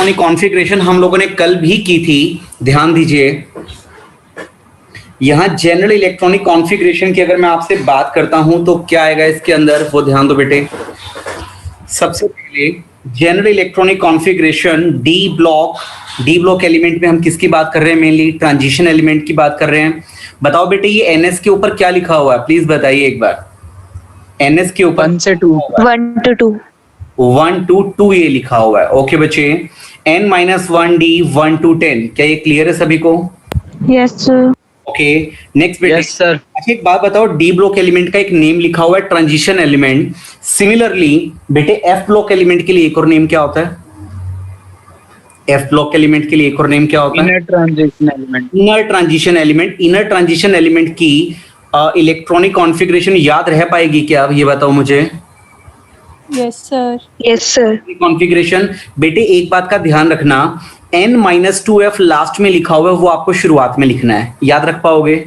Electronic configuration हम लोगों ने कल भी की थी, ध्यान दीजिए। यहां जनरल इलेक्ट्रॉनिक कॉन्फ़िगरेशन की अगर मैं आपसे बात करता हूं तो क्या आएगा इसके अंदर, वो ध्यान दो बेटे। सबसे पहले general electronic configuration D block element में हम किसकी बात कर रहे हैं? मेनली ट्रांजिशन एलिमेंट की बात कर रहे हैं। बताओ बेटे ये एनएस के ऊपर क्या लिखा हुआ है, प्लीज बताइए एक बार। एनएस के ऊपर 1 से 2 1 to 2 1 to 2 ये लिखा हुआ है। ओके बच्चे, n-1d 1 to 10, क्या ये क्लियर है सभी को? yes sir ओके नेक्स्ट बेटे। Yes sir. अच्छा एक बात बताओ, डी ब्लॉक एलिमेंट का एक नेम लिखा हुआ है ट्रांजिशन एलिमेंट। सिमिलरली बेटे एफ ब्लॉक एलिमेंट के लिए एक और नेम क्या होता है? एफ ब्लॉक एलिमेंट के लिए एक और नेम क्या होता है? Inner transition element. Inner transition element. Inner transition element की इलेक्ट्रॉनिक कॉन्फ़िगरेशन याद रह पाएगी क्या, ये बताओ मुझे। yes sir कॉन्फ़िगरेशन बेटे एक बात का ध्यान रखना, n-2f लास्ट में लिखा हुआ है वो आपको शुरुआत में लिखना है, याद रख पाओगे?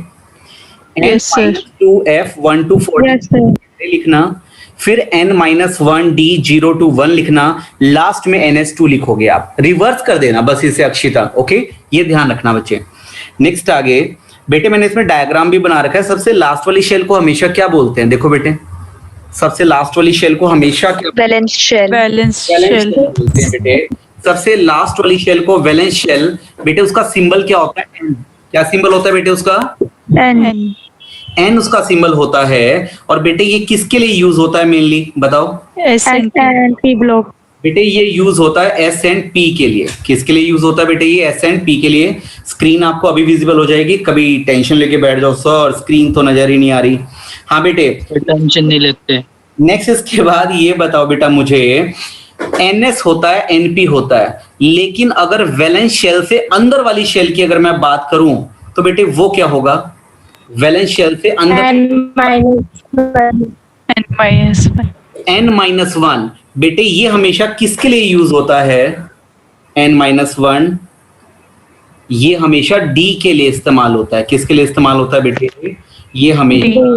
Yes, sir. n-2f 1 to 4 yes sir लिखना, फिर n-1d 0 to 1 लिखना, लास्ट में ns2 लिखोगे आप, रिवर्स कर देना बस इसे अक्षिता। ओके ये ध्यान रखना बच्चे। नेक्स्ट आगे बेटे मैंने इसमें डायग्राम भी बना रखा है। सबसे लास्ट वाली शेल को हमेशा क्या बोलते हैं? देखो बेटे सबसे लास्ट वाली शेल को हमेशा क्या बैलेंस शेल बोलते हैं बेटे? सबसे लास्ट वाली शेल को वैलेंस शेल। बेटे उसका सिंबल क्या होता है? N। क्या सिंबल होता है बेटे उसका? N उसका सिंबल होता है। और बेटे ये किसके लिए यूज होता है मेनली, बताओ? S&P block. बेटे ये यूज होता है एस एंड पी के लिए। किसके लिए यूज होता है बेटे? ये एस एंड पी के लिए। स्क्रीन आपको अभी विजिबल हो जाएगी, कभी टेंशन लेके बैठ जाओ सर स्क्रीन तो नजर ही नहीं आ रही। हाँ बेटे टेंशन नहीं लेते। नेक्स्ट इसके बाद ये बताओ बेटा मुझे, एनएस होता है एनपी होता है, लेकिन अगर वैलेंस शेल से अंदर वाली शेल की अगर मैं बात करूं तो बेटे वो क्या होगा? वैलेंस शेल से अंदर n-1। बेटे ये हमेशा किसके लिए यूज होता है? n-1 ये हमेशा डी के लिए इस्तेमाल होता है। किसके लिए इस्तेमाल होता है बेटे? ये हमेशा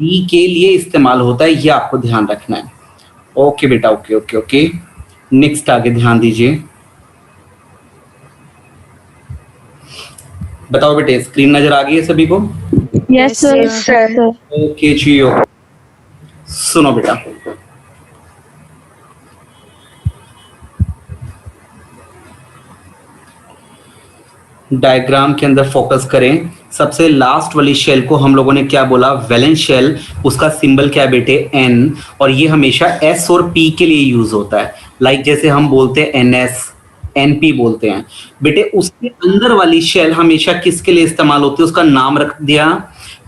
डी के लिए इस्तेमाल होता है, ये आपको ध्यान रखना है। ओके बेटा ओके ओके ओके। नेक्स्ट आगे ध्यान दीजिए। बताओ बेटे स्क्रीन नजर आ गई है सभी को? yes sir ओके जी ओके। सुनो बेटा डायग्राम के अंदर फोकस करें। सबसे लास्ट वाली शेल को हम लोगों ने क्या बोला? Valence shell. उसका सिंबल क्या है बेटे? एन। और ये हमेशा एस और पी के लिए यूज होता है। लाइक जैसे हम बोलते हैं एनएस एनपी बोलते हैं बेटे। उसके अंदर वाली शेल हमेशा किसके लिए इस्तेमाल होती है? उसका नाम रख दिया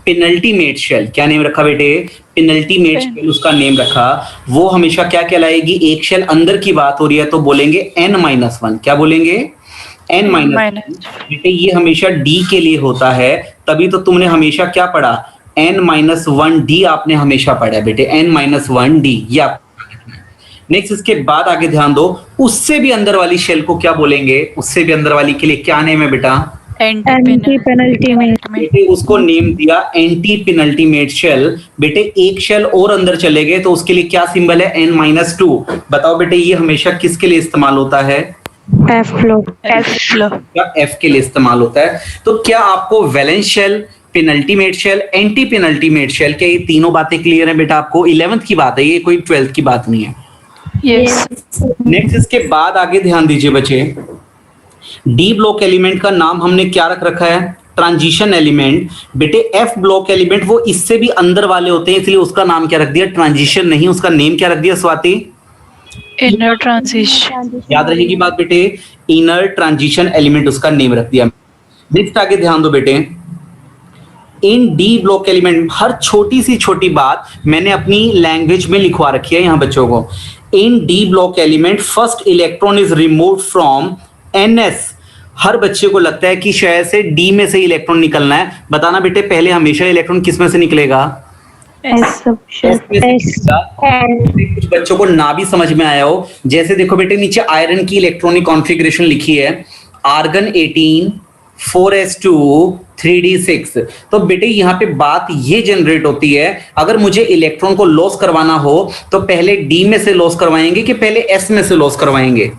पेनल्टीमेट शेल। क्या नेम रखा बेटे? पेनल्टीमेट शेल उसका नेम रखा। वो हमेशा क्या कहलाएगी? एक शेल अंदर की बात हो रही है तो बोलेंगे n-1। क्या बोलेंगे? n-1। बेटे ये हमेशा d के लिए होता है, तभी तो तुमने हमेशा क्या पढ़ा? n-1d आपने हमेशा पढ़ा है बेटे, n-1d। ये आप नेक्स्ट इसके बाद आगे ध्यान दो, उससे भी अंदर वाली शेल को क्या बोलेंगे? उससे भी अंदर वाली के लिए क्या नेम है बेटा? Anti penultimate. बेटे उसको नेम दिया एंटी पेनल्टीमेट शेल। बेटे एक शेल और अंदर चले गए तो उसके लिए क्या सिंबल है? n-2। बताओ बेटे ये हमेशा किसके लिए इस्तेमाल होता है? एफ के लिए इस्तेमाल होता है। तो क्या आपको valence shell, penultimate shell, anti penultimate shell, क्या ये तीनों बातें क्लियर है बेटा आपको? 11th की बात है ये, कोई 12th की बात नहीं है। नेक्स्ट इसके बाद आगे ध्यान दीजिए बच्चे, डी ब्लॉक एलिमेंट का नाम हमने क्या रख रखा है? Transition element. बेटे एफ ब्लॉक एलिमेंट वो इससे भी अंदर वाले होते हैं, इसलिए उसका नाम क्या रख दिया? ट्रांजिशन नहीं, उसका नेम क्या रख दिया स्वाति? Inner transition. याद रहेगी बात बेटे, इनर ट्रांजिशन एलिमेंट उसका नेम रख दिया। नेक्स्ट आगे ध्यान दो बेटे, इन डी ब्लॉक एलिमेंट हर छोटी सी छोटी बात मैंने अपनी लैंग्वेज में लिखवा रखी है यहाँ बच्चों को। In d block element first electron is removed from ns. हर बच्चे को लगता है कि शायद से डी में से इलेक्ट्रॉन निकलना है। बताना बेटे पहले हमेशा इलेक्ट्रॉन किस में से निकलेगा? कुछ बच्चों को ना भी समझ में आया हो, जैसे देखो बेटे नीचे आयरन की इलेक्ट्रॉनिक कॉन्फ़िगरेशन लिखी है, आर्गन 18 4s2 3d6। तो बेटे यहाँ पे बात ये जनरेट होती है, अगर मुझे इलेक्ट्रॉन को लॉस करवाना हो तो पहले डी में से लॉस करवाएंगे कि पहले एस में से लॉस करवाएंगे?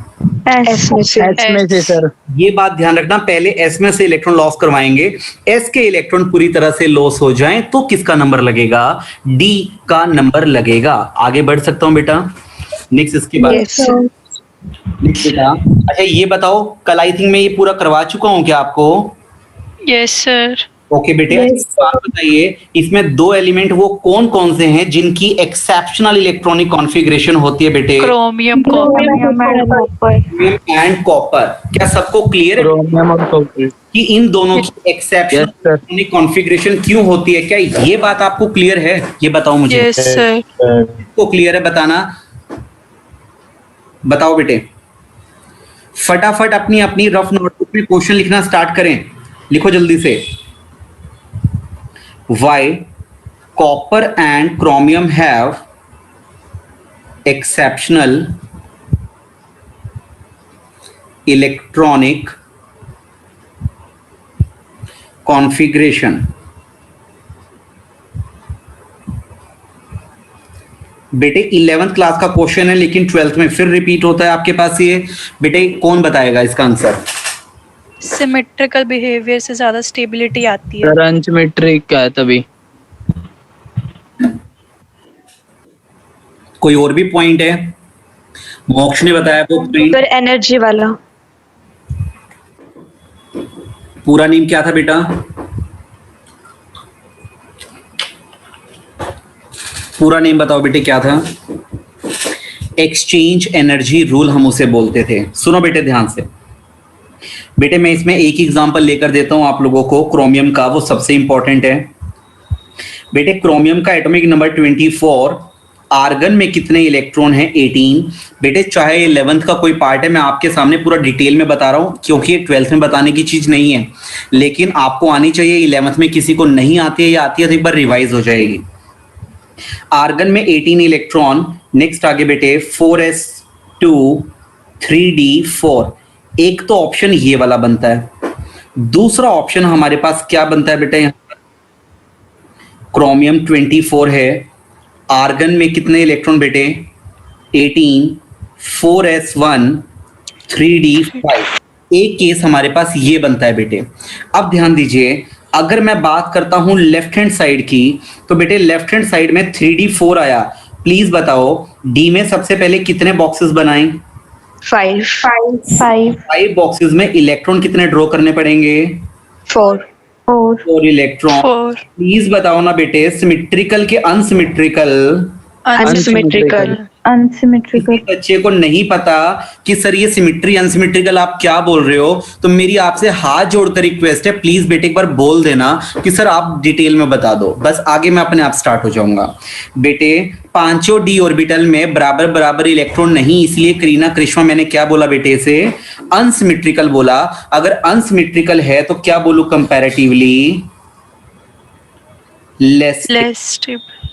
S में से एच में से सर। ये बात ध्यान रखना, पहले एस में से इलेक्ट्रॉन लॉस करवाएंगे, एस के इलेक्ट्रॉन पूरी तरह से लॉस हो जाएं तो किसका नंबर लगेगा? डी का नंबर लगेगा। आगे बढ़ सकता हूं बेटा? नेक्स्ट इसके बाद Yes sir. नेक्स्ट बेटा, अच्छा ये बताओ, कल आई थिंक मैं ये पूरा करवा चुका हूं क्या आपको? Yes sir. ओके बेटे, Yes. एक बात बताइए, इसमें दो एलिमेंट वो कौन कौन से हैं जिनकी एक्सेप्शनल इलेक्ट्रॉनिक कॉन्फ़िगरेशन होती है बेटे? Chromium, chromium and copper. And copper. क्या सबको क्लियर है क्रोमियम और कॉपर। कि इन दोनों की exceptional Yes, sir. Electronic configuration क्यों होती है? क्या ये बात आपको क्लियर है? ये बताओ मुझे। Yes sir. को क्लियर है बताना, बताओ बेटे। फटाफट अपनी अपनी रफ नोटबुक में क्वेश्चन लिखना स्टार्ट करें, लिखो जल्दी से। Why copper and chromium have exceptional electronic configuration? बेटे 11th क्लास का क्वेश्चन है लेकिन 12th में फिर रिपीट होता है आपके पास ये। बेटे कौन बताएगा इसका आंसर? Symmetrical behavior से ज्यादा stability आती है. सर अनसिमेट्रिक का है तभी। कोई और भी पॉइंट है? मोक्ष ने बताया वो पॉइंट। फिर एनर्जी वाला. पूरा नेम क्या था बेटा? पूरा नेम बताओ बेटे क्या था? एक्सचेंज एनर्जी रूल हम उसे बोलते थे। सुनो बेटे ध्यान से, बेटे मैं इसमें एक ही एग्जांपल लेकर देता हूं आप लोगों को क्रोमियम का, वो सबसे इंपॉर्टेंट है। बेटे क्रोमियम का एटॉमिक नंबर 24, आर्गन में कितने इलेक्ट्रॉन हैं? 18। बेटे चाहे 11th का कोई पार्ट है, मैं आपके सामने पूरा डिटेल में बता रहा हूं क्योंकि ये 12th में बताने की चीज नहीं है, लेकिन आपको आनी चाहिए। 11th में किसी को नहीं आती है या आती है तो एक बार रिवाइज हो जाएगी। आर्गन में 18 इलेक्ट्रॉन। नेक्स्ट आगे बेटे 4s2 3d4। एक तो ऑप्शन ये वाला बनता है, दूसरा ऑप्शन हमारे पास क्या बनता है बेटा? यहाँ क्रोमियम 24 है, आर्गन में कितने इलेक्ट्रॉन बेटे? 18, 4s1 3d5। एक केस हमारे पास ये बनता है बेटे। अब ध्यान दीजिए, अगर मैं बात करता हूं लेफ्ट हैंड साइड की, तो बेटे लेफ्ट हैंड साइड में 3d4 आया। प्लीज बताओ डी में सबसे पहले कितने बॉक्सेस बनाएं? 5 बॉक्सेस में इलेक्ट्रॉन कितने ड्रॉ करने पड़ेंगे? 4 इलेक्ट्रॉन। 4. प्लीज बताओ ना बेटे, सिमेट्रिकल के अनसिमेट्रिकल? Unsymmetrical. किसी बच्चे को नहीं पता कि सर ये सिमेट्री अनसिमेट्रिकल आप क्या बोल रहे हो, तो मेरी आपसे हाथ जोड़कर रिक्वेस्ट है, प्लीज बेटे एक बार बोल देना कि सर आप डिटेल में बता दो, बस आगे मैं अपने आप स्टार्ट हो जाऊंगा। बेटे पांचों डी ऑर्बिटल में बराबर बराबर इलेक्ट्रॉन नहीं, इसलिए करीना करिश्मा मैंने क्या बोला बेटे? इसे अनसिमेट्रिकल बोला। अगर अनसिमेट्रिकल है तो क्या बोलूं? Comparatively less.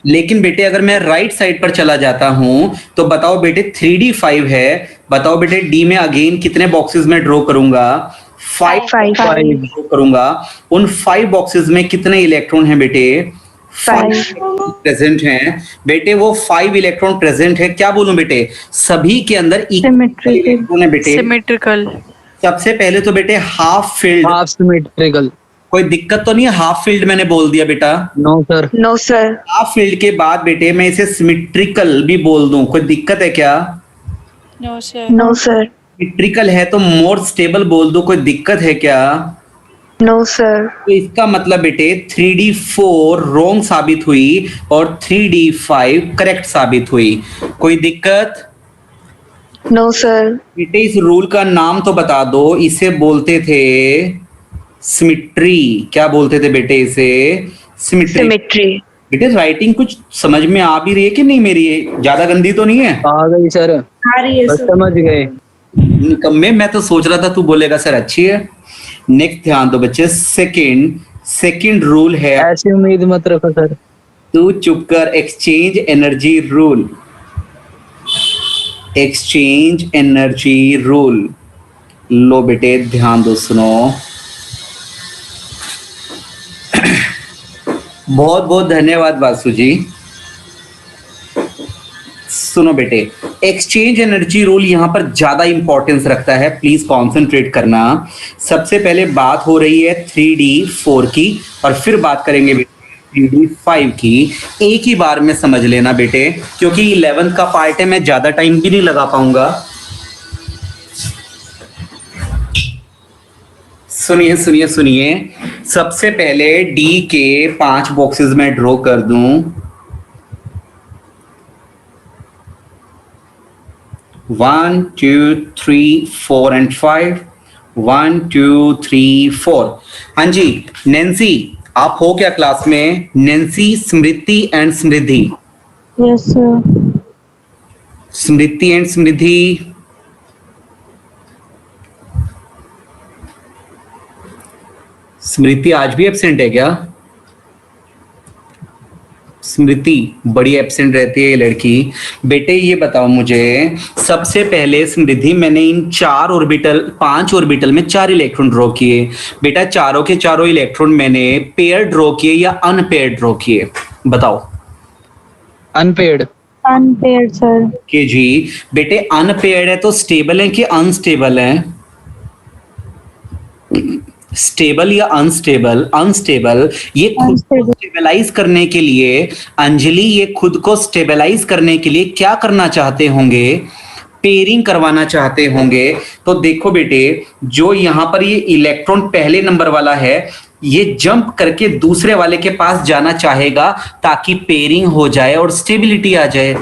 लेकिन बेटे अगर मैं राइट साइड पर चला जाता हूं तो बताओ बेटे 3d5 है, बताओ बेटे डी में अगेन कितने बॉक्सेस में ड्रॉ करूंगा? 5 ड्रॉ करूंगा। उन 5 बॉक्सेस में कितने इलेक्ट्रॉन हैं बेटे? 5 प्रेजेंट हैं। बेटे वो 5 इलेक्ट्रॉन प्रेजेंट है, क्या बोलूं बेटे? सभी के अंदर इलेक्ट्रॉन है बेटे। Symmetrical. सबसे पहले तो बेटे हाफ फील्ड। Half symmetrical. कोई दिक्कत तो नहीं है? हाफ फील्ड मैंने बोल दिया बेटा। No sir. हाफ फील्ड के बाद बेटे मैं इसे सिमेट्रिकल भी बोल दूं, कोई दिक्कत है क्या? No sir. सिमेट्रिकल है तो मोर स्टेबल बोल दो, कोई दिक्कत है क्या? No sir. तो इसका मतलब बेटे 3d4 रॉन्ग साबित हुई और 3d5 करेक्ट साबित हुई, कोई दिक्कत? No sir. बेटे इस रूल का नाम तो बता दो। इसे बोलते थे सिमेट्री। क्या बोलते थे बेटे इसे? सिमेट्री। बेटे राइटिंग कुछ समझ में आ भी रही है कि नहीं मेरी? ज्यादा गंदी तो नहीं है? आ गई सर। आ रही है बस समझ गए। निकम्मे, मैं तो सोच रहा था तू बोलेगा सर अच्छी है। नेक्स्ट ध्यान दो बच्चे, सेकंड रूल है। ऐसी उम्मीद मत रखो सर। तू चुप कर। Exchange energy rule. Exchange energy rule लो बेटे ध्यान दो, सुनो। बहुत बहुत धन्यवाद वासु जी। सुनो बेटे, एक्सचेंज एनर्जी रूल यहां पर ज्यादा इंपॉर्टेंस रखता है, प्लीज कॉन्सेंट्रेट करना। सबसे पहले बात हो रही है 3D4 की और फिर बात करेंगे 3D5 की। एक ही बार में समझ लेना बेटे, क्योंकि 11th का पार्ट है, मैं ज्यादा टाइम भी नहीं लगा पाऊंगा। सुनिए सुनिए सुनिए, सबसे पहले डी के 5 बॉक्सेस में ड्रॉ कर दूं। 1 2 3 4 एंड 5। 1 2 3 4। हाँ जी नैन्सी, आप हो क्या क्लास में? Nancy, Smriti and Samriddhi. Yes sir. Smriti and Samriddhi. Smriti आज भी एब्सेंट है क्या? स्मृति बड़ी एब्सेंट रहती है ये लड़की। बेटे ये बताओ मुझे, सबसे पहले समृद्धि, मैंने इन 5 ऑर्बिटल में 4 इलेक्ट्रॉन ड्रॉ किए। बेटा चारों के चारों इलेक्ट्रॉन मैंने पेयर ड्रॉ किए या अनपेयर्ड ड्रॉ किए? बताओ। अनपेड। Unpaired sir. के जी बेटे, अनपेयर्ड है तो स्टेबल है कि अनस्टेबल है? स्टेबल या अनस्टेबल? अनस्टेबल। ये खुद को स्टेबलाइज करने के लिए, अंजलि ये खुद को स्टेबलाइज करने के लिए क्या करना चाहते होंगे? पेयरिंग करवाना चाहते होंगे। तो देखो बेटे, जो यहां पर ये इलेक्ट्रॉन पहले नंबर वाला है, ये जंप करके दूसरे वाले के पास जाना चाहेगा ताकि पेयरिंग हो जाए और स्टेबिलिटी आ जाए।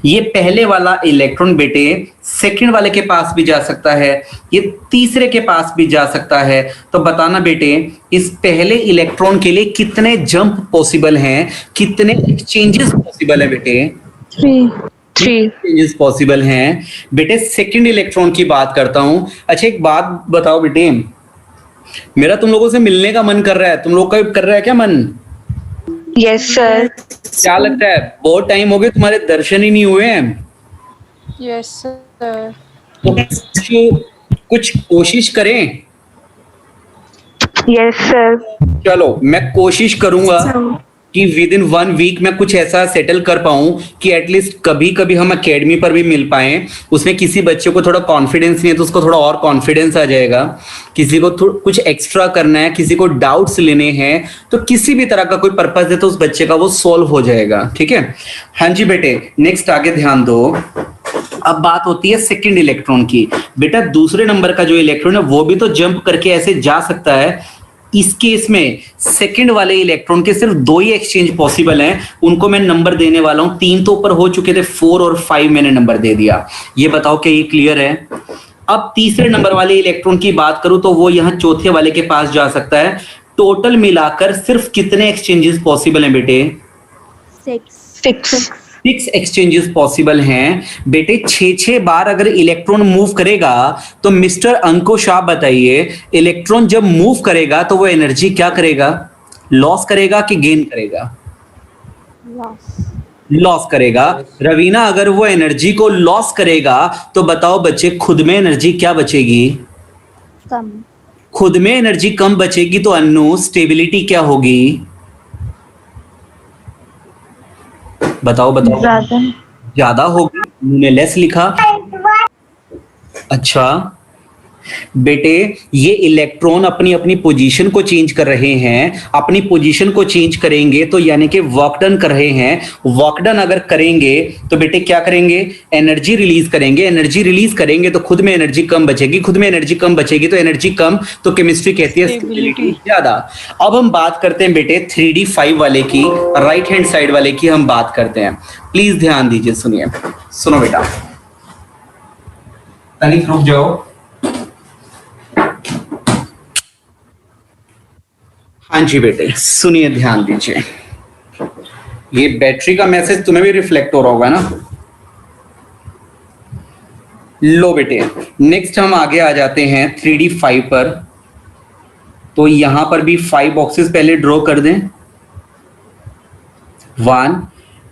ये पहले वाला इलेक्ट्रॉन बेटे सेकंड वाले के पास भी जा सकता है, ये तीसरे के पास भी जा सकता है। तो बताना बेटे, इस पहले इलेक्ट्रॉन के लिए कितने जंप पॉसिबल हैं, कितने एक्सचेंजेस पॉसिबल है बेटे? 3 एक्सचेंजेस पॉसिबल हैं। बेटे सेकंड इलेक्ट्रॉन की बात करता हूं। अच्छा एक बात बताओ बेटे, मेरा तुम लोगों से मिलने का मन कर रहा है, तुम लोग का कर रहा है क्या मन? Yes sir. क्या लगता है, बहुत टाइम हो गए तुम्हारे दर्शन ही नहीं हुए हैं? Yes sir. तो कुछ कोशिश करें। Yes sir. चलो मैं कोशिश करूंगा कि विद इन 1 वीक में कुछ ऐसा सेटल कर पाऊं कि एटलीस्ट कभी कभी हम एकेडमी पर भी मिल पाए। उसमें किसी बच्चे को थोड़ा कॉन्फिडेंस नहीं है तो उसको थोड़ा और कॉन्फिडेंस आ जाएगा। किसी को कुछ एक्स्ट्रा करना है, किसी को डाउट्स लेने हैं, तो किसी भी तरह का कोई पर्पस है तो उस बच्चे का वो सॉल्व हो जाएगा। ठीक है? हाँ जी बेटे, नेक्स्ट आगे ध्यान दो। अब बात होती है सेकंड इलेक्ट्रॉन की। बेटा दूसरे नंबर का जो इलेक्ट्रॉन है वो भी तो जंप करके ऐसे जा सकता है। इस केस में सेकंड वाले इलेक्ट्रॉन के सिर्फ 2 ही एक्सचेंज पॉसिबल हैं, उनको मैं नंबर देने वाला हूं। 3 तो ऊपर हो चुके थे, 4 और 5 मैंने नंबर दे दिया। ये बताओ कि ये क्लियर है? अब तीसरे नंबर वाले इलेक्ट्रॉन की बात करूं तो वो यहां चौथे वाले के पास जा सकता है। टोटल मिलाकर सिर्फ कितने एक्सचेंजेस पॉसिबल हैं बेटे? 6 एक्सचेंजेस पॉसिबल हैं। बेटे 6 बार अगर इलेक्ट्रॉन मूव करेगा तो मिस्टर अंकुश आप बताइए, इलेक्ट्रॉन जब मूव करेगा तो वो एनर्जी क्या करेगा? लॉस करेगा कि गेन करेगा? लॉस करेगा। रवीना अगर वो एनर्जी को लॉस करेगा तो बताओ बच्चे, खुद में एनर्जी क्या बचेगी? कम। खुद में एनर्जी कम बचेगी तो अन्नू स्टेबिलिटी क्या होगी? बताओ बताओ। ज्यादा होगी। उन्होंने लेस लिखा। अच्छा बेटे, ये इलेक्ट्रॉन अपनी अपनी पोजीशन को चेंज कर रहे हैं। अपनी पोजीशन को चेंज करेंगे तो यानी कि वर्क डन कर रहे हैं। वर्क डन अगर करेंगे तो बेटे क्या करेंगे? एनर्जी रिलीज करेंगे। एनर्जी रिलीज करेंगे तो खुद में एनर्जी कम बचेगी। खुद में एनर्जी कम बचेगी तो एनर्जी कम, तो केमिस्ट्री कहती है स्टेबिलिटी ज्यादा। अब हम बात करते हैं बेटे 3D5 वाले की, राइट हैंड साइड वाले की हम बात करते हैं। प्लीज ध्यान दीजिए, सुनिए। सुनो बेटा, तनिक रुक जाओ। हाँ जी बेटे सुनिए, ध्यान दीजिए। ये बैटरी का मैसेज तुम्हें भी रिफ्लेक्ट हो रहा होगा ना? लो बेटे, नेक्स्ट हम आगे आ जाते हैं 3D5 पर। तो यहां पर भी 5 बॉक्सेस पहले ड्रॉ कर दें। 1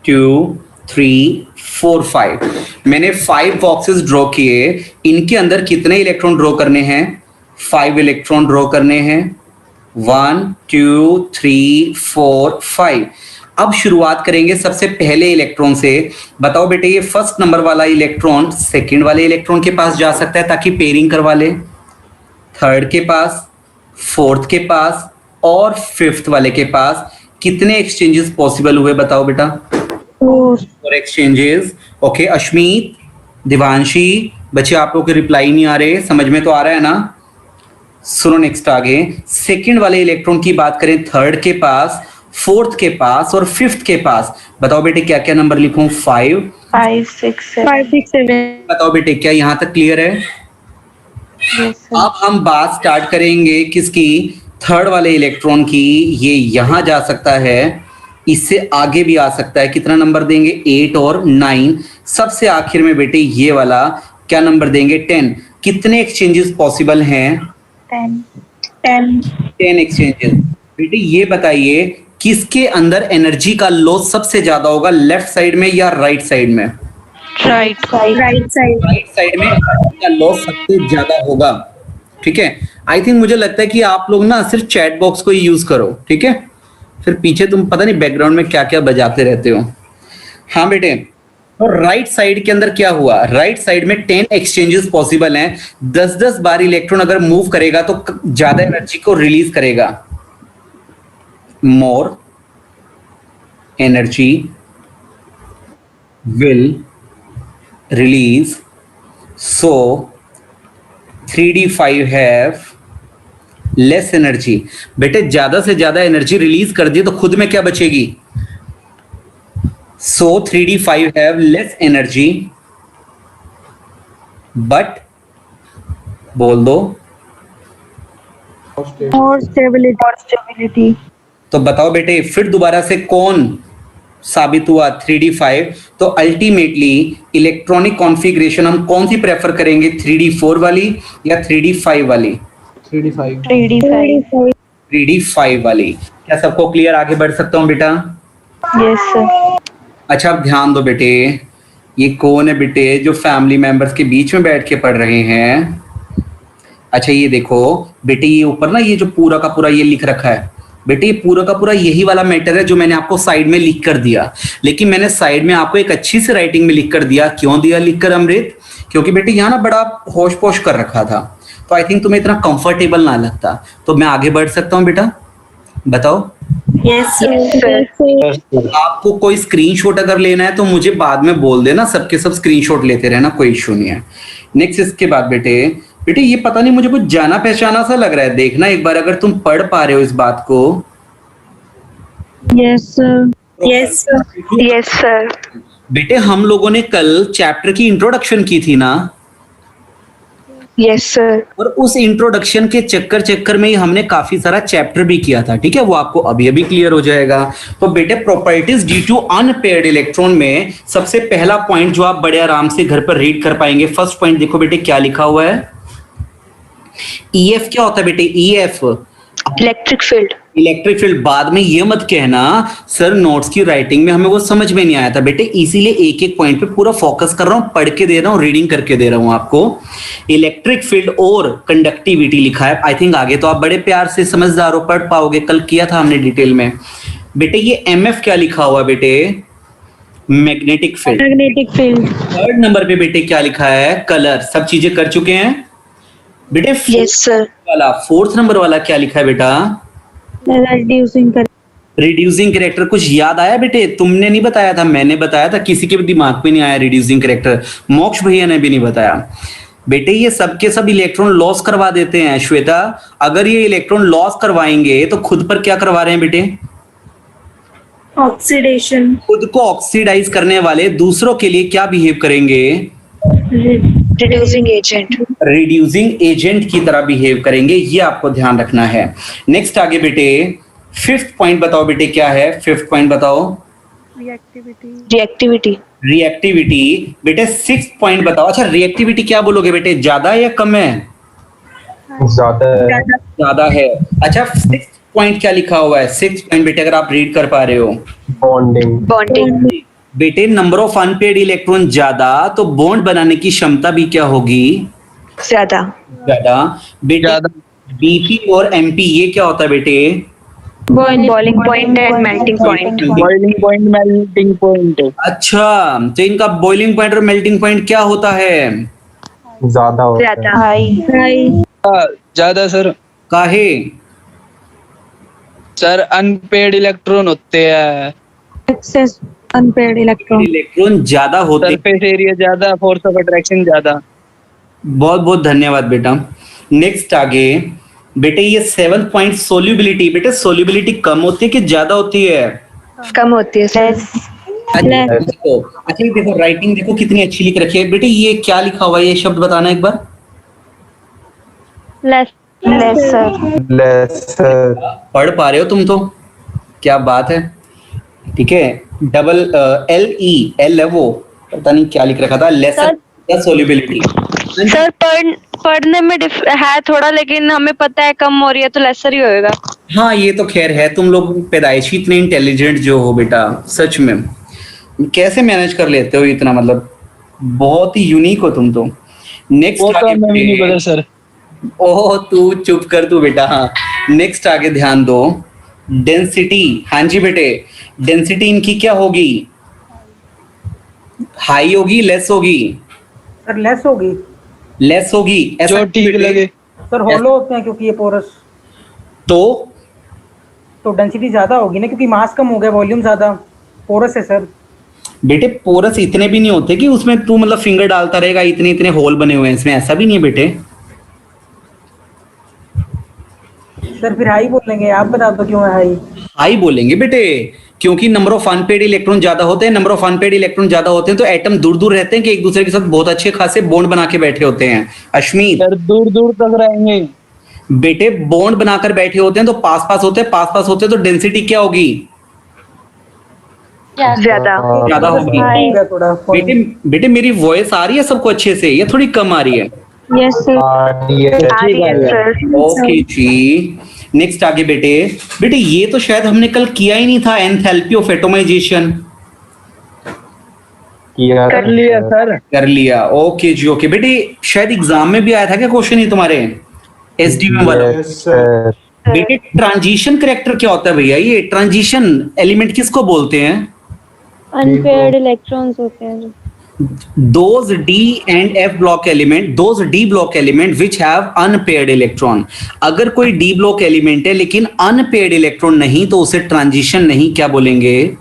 2 3 4 5। मैंने 5 बॉक्सेस ड्रॉ किए। इनके अंदर कितने इलेक्ट्रॉन ड्रॉ करने हैं? 5 इलेक्ट्रॉन ड्रॉ करने हैं। 1 2 3 4 5। अब शुरुआत करेंगे सबसे पहले इलेक्ट्रॉन से। बताओ बेटे ये फर्स्ट नंबर वाला इलेक्ट्रॉन सेकंड वाले इलेक्ट्रॉन के पास जा सकता है ताकि पेयरिंग करवा ले, थर्ड के पास, फोर्थ के पास और फिफ्थ वाले के पास कितने एक्सचेंजेस पॉसिबल हुए बताओ बेटा? 4 एक्सचेंजेस। ओके अश्मीत, दिवांशी, बच्चे आप लोग के रिप्लाई नहीं आ रहे, समझ में तो आ रहा है ना? सुनो नेक्स्ट आगे, सेकंड वाले इलेक्ट्रॉन की बात करें, थर्ड के पास, फोर्थ के पास और फिफ्थ के पास। बताओ बेटे क्या क्या नंबर लिखूं? 5 5 6 7 बताओ बेटे क्या यहाँ तक क्लियर है? अब हम बात स्टार्ट करेंगे किसकी? थर्ड वाले इलेक्ट्रॉन की। ये यहां जा सकता है, इससे आगे भी आ सकता है। कितना नंबर देंगे? 8 और 9। सबसे आखिर में बेटे ये वाला क्या नंबर देंगे? 10। कितने एक्सचेंजेस पॉसिबल हैं? 10 एक्सचेंजेस। बेटे ये बताइए किसके अंदर एनर्जी का लॉस सबसे ज्यादा होगा, लेफ्ट साइड में या राइट साइड में? Right right side right side में का लॉस सबसे ज्यादा होगा। ठीक है, आई थिंक मुझे लगता है कि आप लोग ना सिर्फ चैट बॉक्स को ही यूज करो, ठीक है? फिर पीछे तुम पता नहीं बैकग्राउंड में क्या क्या बजाते रहते हो। हाँ बेटे, तो राइट साइड के अंदर क्या हुआ? राइट साइड में 10 एक्सचेंजेस पॉसिबल हैं। 10-10 बार इलेक्ट्रॉन अगर मूव करेगा तो ज्यादा एनर्जी को रिलीज करेगा। More energy will release, so 3d5 have less energy. बेटे ज्यादा से ज्यादा एनर्जी रिलीज कर दी तो खुद में क्या बचेगी? So 3d5 have less energy, but बोल दो और स्टेबिलिटी तो बताओ बेटे फिर दोबारा से कौन साबित हुआ? 3d5। तो अल्टीमेटली इलेक्ट्रॉनिक कॉन्फ़िगरेशन हम कौन सी प्रेफर करेंगे? 3d4 वाली या 3d5 वाली? 3d5 वाली। क्या सबको क्लियर? आगे बढ़ सकता हूं बेटा? Yes sir. अच्छा अब ध्यान दो बेटे, ये कौन है बेटे जो फैमिली मेंबर्स के बीच में बैठ के पढ़ रहे हैं? अच्छा ये देखो बेटे, ये ऊपर ना ये जो पूरा का पूरा ये लिख रखा है बेटे, ये पूरा का पूरा यही वाला मैटर है जो मैंने आपको साइड में लिख कर दिया। लेकिन मैंने साइड में आपको एक अच्छी सी राइटिंग में लिख कर दिया। क्यों दिया लिख कर अमृत? क्योंकि बेटे यहाँ ना बड़ा होश पोश कर रखा था, तो आई थिंक तुम्हें इतना कंफर्टेबल ना लगता। तो मैं आगे बढ़ सकता हूँ बेटा? बताओ। Yes sir. आपको कोई स्क्रीनशॉट अगर लेना है तो मुझे बाद में बोल देना, सबके सब स्क्रीनशॉट लेते रहना, कोई इशू नहीं है। नेक्स्ट इसके बाद बेटे ये पता नहीं मुझे कुछ जाना पहचाना सा लग रहा है, देखना एक बार अगर तुम पढ़ पा रहे हो इस बात को। Yes sir. Yes sir. बेटे हम लोगों ने कल चैप्टर की इंट्रोडक्शन की थी ना? Yes sir. और उस इंट्रोडक्शन के चक्कर में ही हमने काफी सारा चैप्टर भी किया था, ठीक है? वो आपको अभी अभी क्लियर हो जाएगा। तो बेटे properties due to unpaired electron में सबसे पहला पॉइंट जो आप बड़े आराम से घर पर रीड कर पाएंगे, फर्स्ट पॉइंट देखो बेटे क्या लिखा हुआ है। ईएफ क्या होता है बेटे? EF electric field. Electric field. बाद में ये मत कहना सर नोट्स की राइटिंग में हमें वो समझ में नहीं आया था। बेटे इसीलिए एक एक पॉइंट पे पूरा फोकस कर रहा हूं, पढ़ के दे रहा हूं, रीडिंग करके दे रहा हूं आपको। इलेक्ट्रिक फील्ड और कंडक्टिविटी लिखा है। आई थिंक आगे तो आप बड़े प्यार से समझदार हो, पढ़ पाओगे, कल किया था हमने डिटेल में। बेटे ये एमएफ क्या लिखा हुआ बेटे? Magnetic field. Magnetic field. Third number पे बेटे क्या लिखा है? कलर। सब चीजें कर चुके हैं बेटे। Yes sir. वाला फोर्थ नंबर वाला क्या लिखा है बेटा? Reducing character. कुछ याद आया बेटे? तुमने नहीं बताया था, मैंने बताया था, किसी के भी दिमाग में नहीं आया रिड्यूसिंग कैरेक्टर। मोक्ष भैया ने भी नहीं बताया। बेटे ये सब के सब इलेक्ट्रॉन लॉस करवा देते हैं श्वेता। अगर ये इलेक्ट्रॉन लॉस करवाएंगे तो खुद पर क्या करवा रहे हैं बेटे? ऑक्सीडेशन। खुद को ऑक्सीडाइज करने वाले दूसरों के लिए क्या बिहेव करेंगे? Reducing agent. रिड्यूसिंग एजेंट की तरह बिहेव करेंगे, ये आपको ध्यान रखना है। नेक्स्ट आगे बेटे फिफ्थ पॉइंट बताओ बेटे क्या है? फिफ्थ पॉइंट बताओ। रिएक्टिविटी। रिएक्टिविटी। बेटे सिक्स्थ पॉइंट बताओ। अच्छा रिएक्टिविटी क्या बोलोगे बेटे, ज्यादा है या कम है? ज्यादा है। अच्छा सिक्स्थ पॉइंट क्या लिखा हुआ है? सिक्स्थ पॉइंट बेटे अगर आप रीड कर पा रहे हो। बॉन्डिंग। बेटे नंबर ऑफ अनपेयर्ड इलेक्ट्रॉन ज्यादा तो बॉन्ड बनाने की क्षमता भी क्या होगी? ज्यादा। बेटे बीपी और एमपी ये क्या होता है बेटे? Boiling point and melting point. Boiling point melting point अच्छा, तो इनका बॉइलिंग पॉइंट और मेल्टिंग पॉइंट क्या होता है? ज्यादा होता है। ज्यादा हाई ज्यादा सर। काहे? सर अनपेड इलेक्ट्रॉन होते हैं, एक्सेस अनपेड इलेक्ट्रॉन. इलेक्ट्रॉन ज्यादा होते हैं। सरफेस एरिया ज्यादा, फोर्स ऑफ अट्रैक्शन ज्यादा। बहुत बहुत धन्यवाद बेटा। नेक्स्ट आगे बेटे, ये 7th पॉइंट सोल्यूबिलिटी। बेटे सोल्यूबिलिटी कम होती है कि ज्यादा होती है? कम होती है सर. देखो, अच्छा ये देखो, राइटिंग देखो कितनी अच्छी लिख रखी है। बेटे ये क्या लिखा हुआ है, ये शब्द बताना एक बार। लेसर। पढ़ पा रहे हो तुम तो, क्या बात है। ठीक है, डबल एल है वो, पता नहीं क्या लिख रखा था, लेसर या सोल्यूबिलिटी। सर पढ़ने में है थोड़ा, लेकिन हमें पता है कम हो रही है तो लेसर ही होएगा। हाँ ये तो खैर है, तुम लोग पैदाइशी इतने इंटेलिजेंट जो हो बेटा, सच में कैसे मैनेज कर लेते हो इतना, मतलब बहुत ही यूनिक हो तुम तो। वो नेक्स्ट तो हमें भी नहीं पता सर। ओह तू चुप कर तू बेटा। हाँ नेक्स्ट आगे ध्यान दो, डेंसिटी। हाँ जी बेटे, डेंसिटी इनकी क्या होगी? हाई होगी, लेस होगी? सर लेस होगी। लेस होगी, ऐसा जो ठीक लगे। सर होलो होते हैं क्योंकि ये पोरस, तो डेंसिटी ज्यादा होगी ना, क्योंकि मास कम हो गया, वॉल्यूम ज्यादा। पोरस है सर। बेटे पोरस इतने भी नहीं होते कि उसमें तू मतलब फिंगर डालता रहेगा, इतने इतने होल बने हुए हैं इसमें, ऐसा भी नहीं है बेटे। सर फिर हाई बोलेंगे, आप बता दो क्यों है हाई। हाई बोलेंगे बेटे क्योंकि नंबर ऑफ अनपेड इलेक्ट्रॉन ज्यादा होते हैं। नंबर ऑफ अनपेड इलेक्ट्रॉन ज्यादा होते हैं तो एटम दूर दूर रहते हैं कि एक दूसरे के साथ बहुत अच्छे खासे बॉन्ड बना के बैठे होते हैं। अश्मीत सर दूर दूर तक रहेंगे बेटे, बॉन्ड बनाकर बैठे होते हैं तो पास पास होते हैं, पास पास होते हैं तो डेंसिटी क्या होगी? ज्यादा होगी। थोड़ा बेटे बेटे मेरी वॉइस आ रही है सबको अच्छे से या थोड़ी कम आ रही है? Yes sir. ओके जी। नेक्स्ट आगे बेटे, बेटे ये तो शायद हमने कल किया ही नहीं था, एंथैल्पी ऑफ एटोमाइजेशन। कर लिया सर। कर लिया, ओके जी ओके। बेटे शायद एग्जाम में भी आया था क्या क्वेश्चन ये तुम्हारे एसडीएम वाला? बेटे ट्रांजिशन करैक्टर क्या होता है भैया? ये ट्रांजिशन एलिमेंट किसको बोलते हैं? अनपेयर्ड इलेक्ट्रॉन्स होते हैं। those D and F block element, those D block element which have unpaired electron। अगर कोई D block element है लेकिन unpaired electron नहीं तो उसे ट्रांजिशन नहीं क्या बोलेंगे?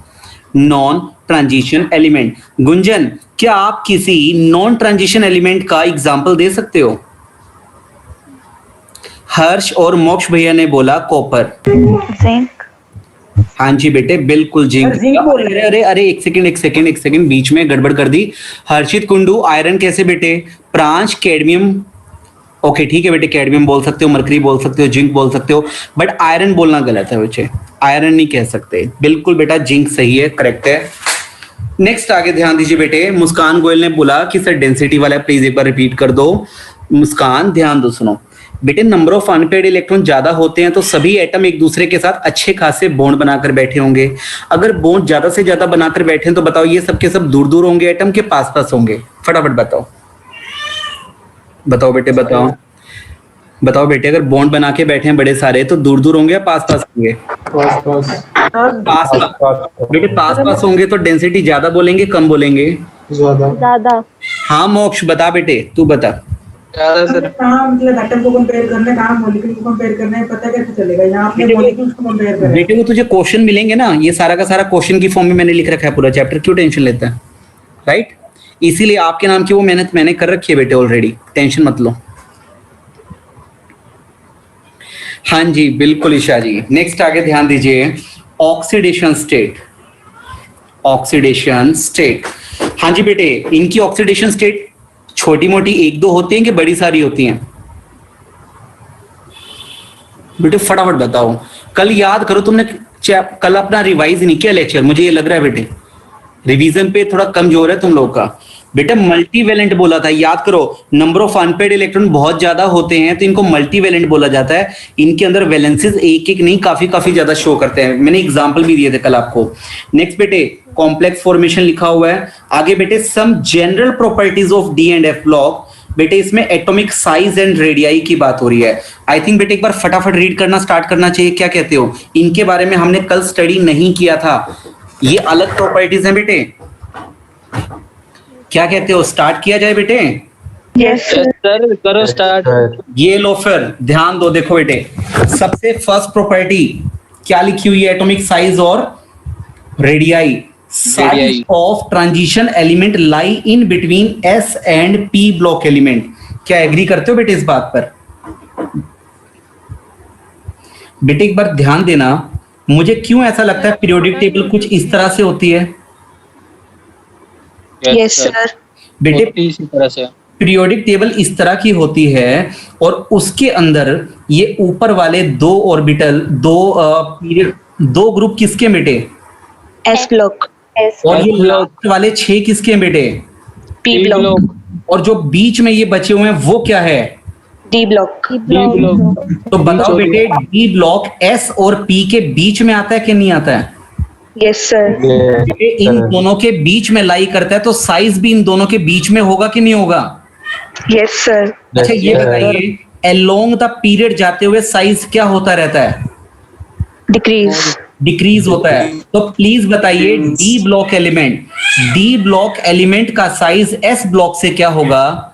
Non transition element. गुंजन क्या आप किसी नॉन ट्रांजिशन एलिमेंट का एग्जाम्पल दे सकते हो? हर्ष और मोक्ष भैया ने बोला कॉपर। जिंक. हाँ जी बेटे बिल्कुल जिंक। अरे अरे अरे एक सेकंड बीच में गड़बड़ कर दी। हर्षित कुंडू आयरन कैसे बेटे? प्रांश कैडमियम। ओके ठीक है बेटे, कैडमियम बोल सकते हो, मरकरी बोल सकते हो, जिंक बोल सकते हो, बट आयरन बोलना गलत है बच्चे, आयरन नहीं कह सकते। बिल्कुल बेटा जिंक सही है, करेक्ट है। नेक्स्ट आगे ध्यान दीजिए बेटे, मुस्कान गोयल ने बोला कि सर डेंसिटी वाला प्लीज एक बार रिपीट कर दो। मुस्कान ध्यान दो, सुनो बेटे, नंबर ऑफ अनपेयर्ड इलेक्ट्रॉन ज्यादा होते हैं तो सभी एटम एक दूसरे के साथ अच्छे खासे बॉन्ड बनाकर बैठे होंगे। अगर बॉन्ड ज्यादा से ज्यादा बनाकर बैठे हैं तो बताओ ये सब के सब दूर दूर होंगे एटम के पास पास होंगे? फटाफट बताओ बताओ बेटे, बताओ बताओ बेटे, अगर बॉन्ड बना के बैठे हैं बड़े सारे तो दूर दूर होंगे या पास पास होंगे? पास पास बेटे, पास पास होंगे तो डेंसिटी ज्यादा बोलेंगे कम बोलेंगे? ज्यादा। हाँ मोक्ष बता बेटे, तू बता। कहाँ मतलब एटम को कंपेयर करना है, कहाँ मॉलिक्यूल को कंपेयर करना है, पता कैसे चलेगा? यहाँ आपने मॉलिक्यूल्स को कंपेयर करा है। बेटे वो तुझे क्वेश्चन मिलेंगे ना, ये सारा का सारा क्वेश्चन की फॉर्म में मैंने लिख रखा है पूरा चैप्टर, क्यों टेंशन लेता है? राइट, इसीलिए आपके नाम की वो मेहनत मैंने कर रखी है बेटे ऑलरेडी, टेंशन मत लो। हाँ जी बिल्कुल ईशा जी। नेक्स्ट आगे ध्यान दीजिए, ऑक्सीडेशन स्टेट। ऑक्सीडेशन स्टेट, हाँ जी बेटे, इनकी ऑक्सीडेशन स्टेट छोटी मोटी एक दो होती हैं कि बड़ी सारी होती हैं? बेटे फटाफट बताओ, कल याद करो, तुमने कल अपना रिवाइज नहीं किया लेक्चर, मुझे ये लग रहा है बेटे रिवीजन पे थोड़ा कमजोर है तुम लोग का। बेटा मल्टीवेलेंट बोला था, याद करो, नंबर ऑफ अनपेयर्ड इलेक्ट्रॉन बहुत ज्यादा होते हैं तो इनको मल्टीवेलेंट बोला जाता है। इनके अंदर वैलेंसीज एक एक नहीं काफी ज्यादा शो करते हैं, मैंने एग्जांपल भी दिए थे कल आपको। नेक्स्ट बेटे, कॉम्प्लेक्स फॉर्मेशन लिखा हुआ है आगे बेटे, some general properties of d and f block बेटे इसमें एटॉमिक साइज एंड रेडियाई की बात हो रही है। आई थिंक बेटे एक बार फटाफट रीड करना स्टार्ट करना चाहिए, क्या कहते हो? इनके बारे में हमने कल स्टडी नहीं किया था, ये अलग प्रॉपर्टीज हैं बेटे, क्या कहते हो? स्टार्ट किया जाए बेटे? Yes, sir. सर करो स्टार्ट। ये लो फिर ध्यान दो, देखो बेटे सबसे फर्स्ट प्रॉपर्टी क्या लिखी हुई है? एटॉमिक साइज और radii. Size of transition element lie in between S and P block element. क्या एग्री करते हो बेटे इस बात पर? बेटे एक बार ध्यान देना, मुझे क्यों ऐसा लगता है पीरियोडिक टेबल कुछ इस तरह से होती है? Yes, sir. बेटे इसी तरह से पीरियोडिक टेबल इस तरह की होती है और उसके अंदर ये ऊपर वाले दो ऑर्बिटल, दो ग्रुप किसके बेटे? S block. और ये लास्ट वाले 6 किसके हैं बेटे? P block. और जो बीच में ये बचे हुए हैं वो क्या है? D block. D block. तो बताओ बेटे डी ब्लॉक एस और पी के बीच में आता है कि नहीं आता है? Yes, sir. बेटे इन दोनों के बीच में लाई करता है, तो साइज भी इन दोनों के बीच में होगा कि नहीं होगा? Yes, sir. अच्छा ये बताइए अलोंग द पीरियड जाते हुए साइज क्या होता रहता है? Decrease. डिक्रीज होता है। तो प्लीज बताइए डी ब्लॉक एलिमेंट का साइज एस ब्लॉक से क्या होगा?